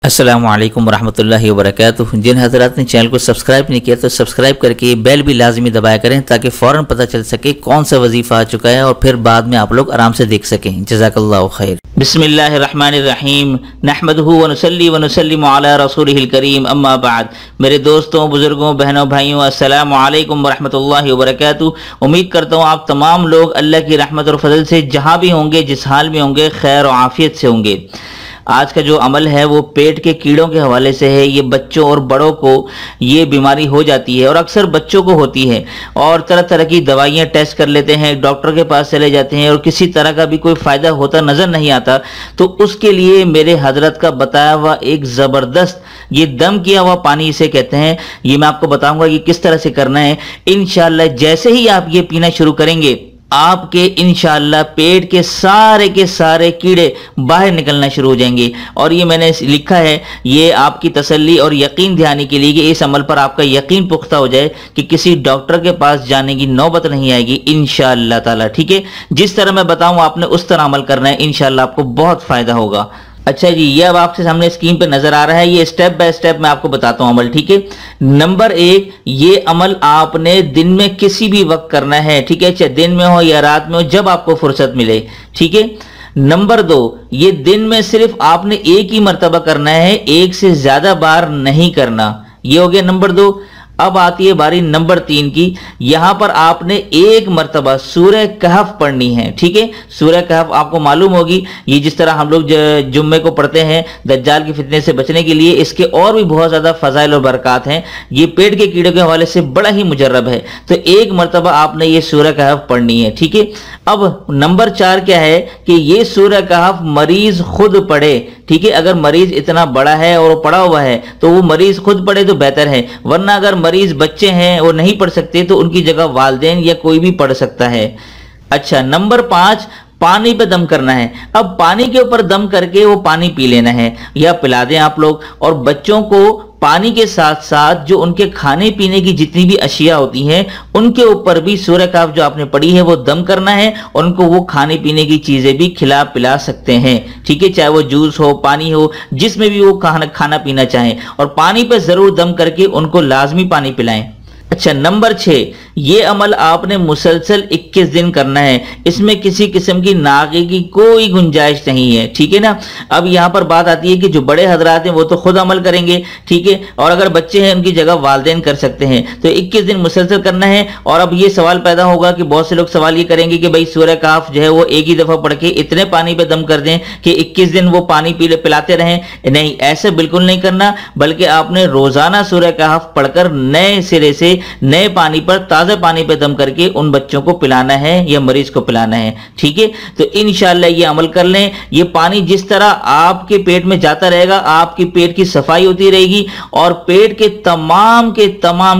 अस्सलामु अलैकुम वरहमतुल्लाहि वबरकातुहू। जिन हज़रात ने चैनल को सब्सक्राइब नहीं किया तो सब्सक्राइब करके बेल भी लाजमी दबाया करें ताकि फ़ौरन पता चल सके कौन सा वजीफ़ा आ चुका है और फिर बाद में आप लोग आराम से देख सकें। जज़ाकल्लाहु खैर। बिस्मिल्लाहिर्रहमानिर्रहीम नहमदुहु व नुसल्ली व नुसल्लिमु अला रसूलिहिल करीम अम्मा बाद। मेरे दोस्तों, बुजुर्गों, बहनों, भाइयों, अस्सलामु अलैकुम वरहमतुल्लाहि वबरकातुहू। उम्मीद करता हूँ आप तमाम लोग अल्लाह की रहमत और फजल से जहाँ भी होंगे, जिस हाल में होंगे, खैर और आफियत से होंगे। आज का जो अमल है वो पेट के कीड़ों के हवाले से है। ये बच्चों और बड़ों को ये बीमारी हो जाती है और अक्सर बच्चों को होती है और तरह तरह की दवाइयाँ टेस्ट कर लेते हैं, डॉक्टर के पास चले जाते हैं और किसी तरह का भी कोई फ़ायदा होता नज़र नहीं आता। तो उसके लिए मेरे हजरत का बताया हुआ एक ज़बरदस्त ये दम किया हुआ पानी इसे कहते हैं, ये मैं आपको बताऊंगा कि किस तरह से करना है। इंशाअल्लाह जैसे ही आप ये पीना शुरू करेंगे आपके इंशाअल्लाह पेट के सारे कीड़े बाहर निकलना शुरू हो जाएंगे। और ये मैंने लिखा है ये आपकी तसल्ली और यकीन दिलाने के लिए कि इस अमल पर आपका यकीन पुख्ता हो जाए कि किसी डॉक्टर के पास जाने की नौबत नहीं आएगी इंशाअल्लाह ताला। ठीक है, जिस तरह मैं बताऊं आपने उस तरह अमल करना है, इंशाअल्लाह आपको बहुत फायदा होगा। अच्छा जी, ये अब आपके सामने स्क्रीन पे नजर आ रहा है, ये स्टेप बाय स्टेप मैं आपको बताता हूं अमल। ठीक है, नंबर 1, ये अमल आपने दिन में किसी भी वक्त करना है। ठीक है, चाहे दिन में हो या रात में हो, जब आपको फुर्सत मिले। ठीक है। नंबर 2, ये दिन में सिर्फ आपने एक ही मर्तबा करना है, एक से ज्यादा बार नहीं करना। ये हो गया नंबर 2। अब आती है बारी नंबर 3 की। यहां पर आपने एक मर्तबा सूरह कहफ पढ़नी है। ठीक है, सूरह कहफ आपको मालूम होगी, ये जिस तरह हम लोग जुम्मे को पढ़ते हैं दज्जाल के फितने से बचने के लिए, इसके और भी बहुत ज्यादा फजाइल और बरकत हैं। ये पेट के कीड़े के हवाले से बड़ा ही मुजर्रब है, तो एक मर्तबा आपने ये सूरह कहफ पढ़नी है। ठीक है। अब नंबर 4 क्या है कि ये सूरह कहफ मरीज खुद पढ़े। ठीक है, अगर मरीज इतना बड़ा है और वो पड़ा हुआ है तो वो मरीज खुद पढ़े तो बेहतर है, वरना अगर मरीज बच्चे हैं वो नहीं पढ़ सकते तो उनकी जगह वालिदैन या कोई भी पढ़ सकता है। अच्छा, नंबर 5, पानी पे दम करना है। अब पानी के ऊपर दम करके वो पानी पी लेना है या पिला दें आप लोग। और बच्चों को पानी के साथ साथ जो उनके खाने पीने की जितनी भी अशिया होती हैं उनके ऊपर भी सूरह कहफ जो आपने पढ़ी है वो दम करना है और उनको वो खाने पीने की चीजें भी खिला पिला सकते हैं। ठीक है, चाहे वो जूस हो, पानी हो, जिसमें भी वो खाना पीना चाहें, और पानी पे जरूर दम करके उनको लाजमी पानी पिलाएं। अच्छा, नंबर 6, ये अमल आपने मुसलसल 21 दिन करना है। इसमें किसी किस्म की नागे की कोई गुंजाइश नहीं है। ठीक है ना। अब यहां पर बात आती है कि जो बड़े हजरात हैं वो तो खुद अमल करेंगे। ठीक है, और अगर बच्चे हैं उनकी जगह वालिदैन कर सकते हैं। तो 21 दिन मुसलसल करना है। और अब ये सवाल पैदा होगा कि बहुत से लोग सवाल ये करेंगे कि भाई सूरह कहफ जो है वो एक ही दफा पढ़ के इतने पानी पे दम कर दें कि 21 दिन वो पानी पिलाते रहें। नहीं, ऐसे बिल्कुल नहीं करना, बल्कि आपने रोजाना सूरह कहफ पढ़कर नए सिरे से नए पानी पर, ताज़ा पानी पे दम करके उन बच्चों को पिलाना है या मरीज को पिलाना है। ठीक है, तो इंशाअल्लाह ये अमल कर लें। ये पानी जिस तरह आपके पेट में जाता रहेगा, आपके पेट की सफाई होती रहेगी और पेट के तमाम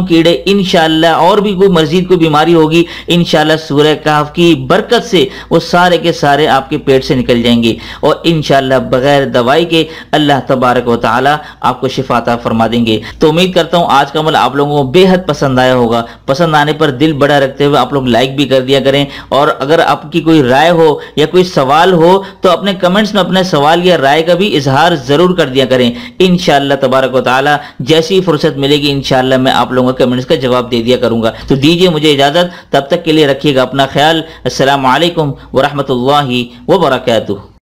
कीड़े इंशाअल्लाह, और भी कोई मजीद कोई बीमारी होगी इंशाअल्लाह सूरह कहफ की बरकत से वो सारे के सारे आपके पेट से निकल जाएंगे और इंशाअल्लाह बगैर दवाई के अल्लाह तबारक व तआला आपको शिफा अता फरमा देंगे। तो उम्मीद करता हूं आज का अमल आप लोगों को बेहद पसंद आया होगा। पसंद आने पर दिल बड़ा रखते हुए आप लोग लाइक भी कर दिया करें, और अगर आपकी कोई राय हो या कोई सवाल हो तो अपने कमेंट्स में अपने सवाल या राय का भी इजहार जरूर कर दिया करें। इंशाअल्लाह तबारक व तआला जैसी फुर्सत मिलेगी इंशाअल्लाह मैं आप लोगों के कमेंट्स का जवाब दे दिया करूंगा। तो दीजिए मुझे इजाजत, तब तक के लिए रखिएगा अपना ख्याल। अस्सलामु अलैकुम व रहमतुल्लाहि व बरकातुहू।